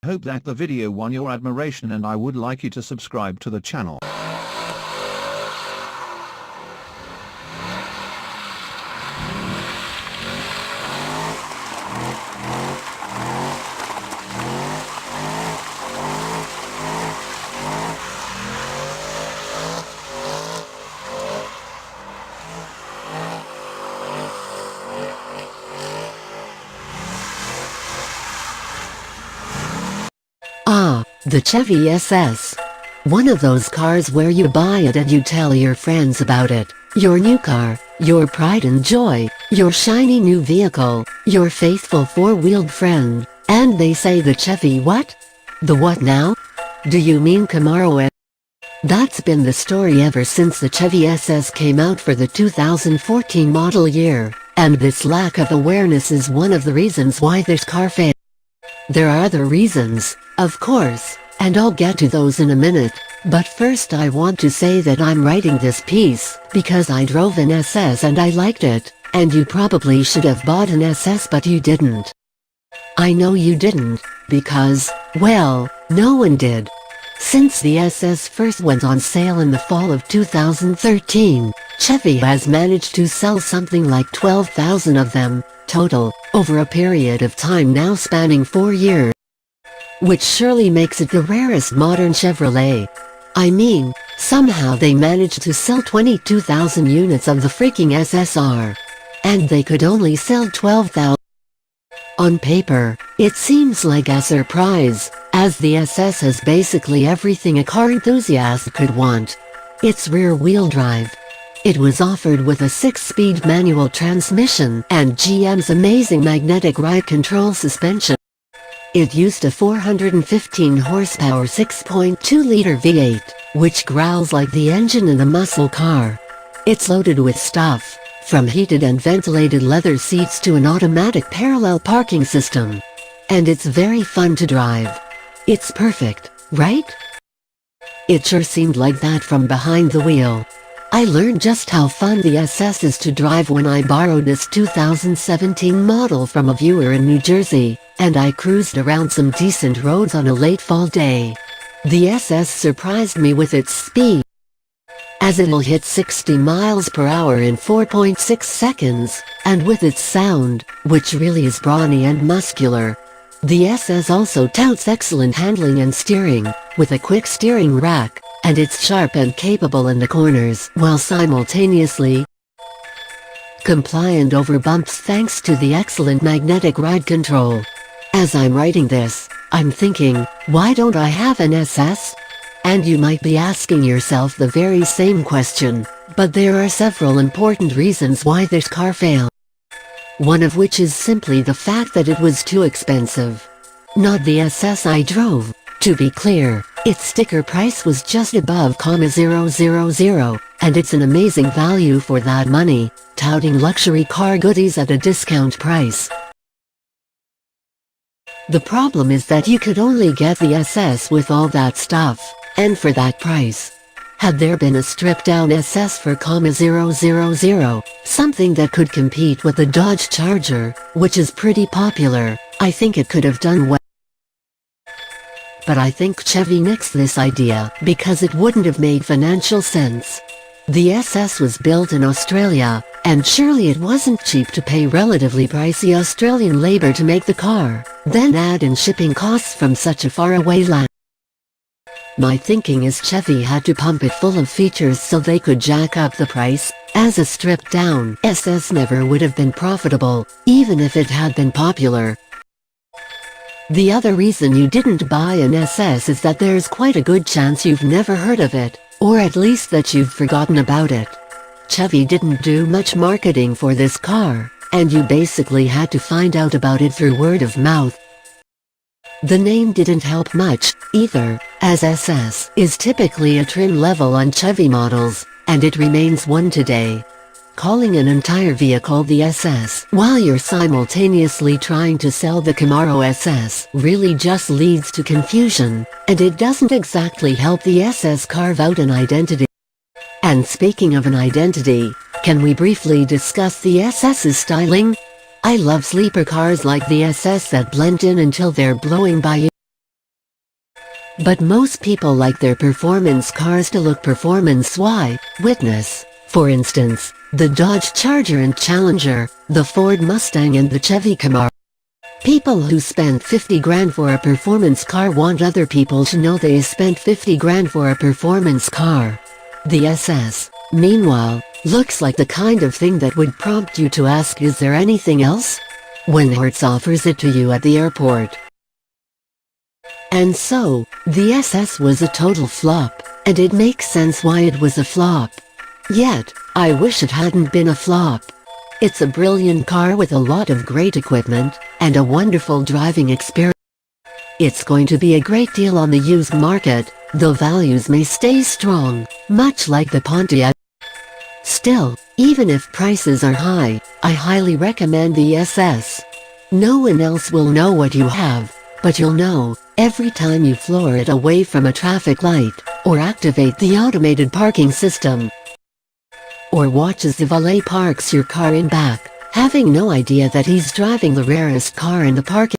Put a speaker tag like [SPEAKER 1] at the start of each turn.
[SPEAKER 1] Hope that the video won your admiration, and I would like you to subscribe to the channel.
[SPEAKER 2] Ah, the Chevy SS. One of those cars where you buy it and you tell your friends about it. Your new car, your pride and joy, your shiny new vehicle, your faithful four-wheeled friend. And they say the Chevy what? The what now? Do you mean Camaro S? That's been the story ever since the Chevy SS came out for the 2014 model year. And this lack of awareness is one of the reasons why this car failed. There are other reasons, of course, and I'll get to those in a minute, but first I want to say that I'm writing this piece because I drove an SS and I liked it, and you probably should have bought an SS but you didn't. I know you didn't, because, well, no one did. Since the SS first went on sale in the fall of 2013, Chevy has managed to sell something like 12,000 of them, total, over a period of time now spanning 4 years. Which surely makes it the rarest modern Chevrolet. I mean, somehow they managed to sell 22,000 units of the freaking SSR. And they could only sell 12,000. On paper, it seems like a surprise, as the SS has basically everything a car enthusiast could want. It's rear-wheel drive. It was offered with a 6-speed manual transmission and GM's amazing magnetic ride control suspension. It used a 415 horsepower 6.2-liter V8, which growls like the engine in a muscle car. It's loaded with stuff, from heated and ventilated leather seats to an automatic parallel parking system. And it's very fun to drive. It's perfect, right? It sure seemed like that from behind the wheel. I learned just how fun the SS is to drive when I borrowed this 2017 model from a viewer in New Jersey, and I cruised around some decent roads on a late fall day. The SS surprised me with its speed, as it'll hit 60 miles per hour in 4.6 seconds, and with its sound, which really is brawny and muscular. The SS also touts excellent handling and steering, with a quick steering rack, and it's sharp and capable in the corners while simultaneously compliant over bumps thanks to the excellent magnetic ride control. As I'm writing this, I'm thinking, why don't I have an SS? And you might be asking yourself the very same question, but there are several important reasons why this car failed. One of which is simply the fact that it was too expensive. Not the SS I drove. To be clear, its sticker price was just above $000, and it's an amazing value for that money, touting luxury car goodies at a discount price. The problem is that you could only get the SS with all that stuff, and for that price. Had there been a stripped-down SS for $000, something that could compete with the Dodge Charger, which is pretty popular, I think it could have done well. But I think Chevy nixed this idea because it wouldn't have made financial sense. The SS was built in Australia, and surely it wasn't cheap to pay relatively pricey Australian labor to make the car, then add in shipping costs from such a faraway land. My thinking is Chevy had to pump it full of features so they could jack up the price, as a stripped-down SS never would have been profitable, even if it had been popular. The other reason you didn't buy an SS is that there's quite a good chance you've never heard of it, or at least that you've forgotten about it. Chevy didn't do much marketing for this car, and you basically had to find out about it through word of mouth. The name didn't help much, either, as SS is typically a trim level on Chevy models, and it remains one today. Calling an entire vehicle the SS while you're simultaneously trying to sell the Camaro SS really just leads to confusion, and it doesn't exactly help the SS carve out an identity. And speaking of an identity, can we briefly discuss the SS's styling? I love sleeper cars like the SS that blend in until they're blowing by you. But most people like their performance cars to look performance. Why? Witness, for instance, the Dodge Charger and Challenger, the Ford Mustang and the Chevy Camaro. People who spent 50 grand for a performance car want other people to know they spent 50 grand for a performance car. The SS, meanwhile, looks like the kind of thing that would prompt you to ask, is there anything else? When Hertz offers it to you at the airport. And so, the SS was a total flop, and it makes sense why it was a flop. Yet, I wish it hadn't been a flop. It's a brilliant car with a lot of great equipment, and a wonderful driving experience. It's going to be a great deal on the used market, though values may stay strong, much like the Pontiac. Still, even if prices are high, I highly recommend the SS. No one else will know what you have, but you'll know every time you floor it away from a traffic light, or activate the automated parking system, or watch as the valet parks your car in back, having no idea that he's driving the rarest car in the parking.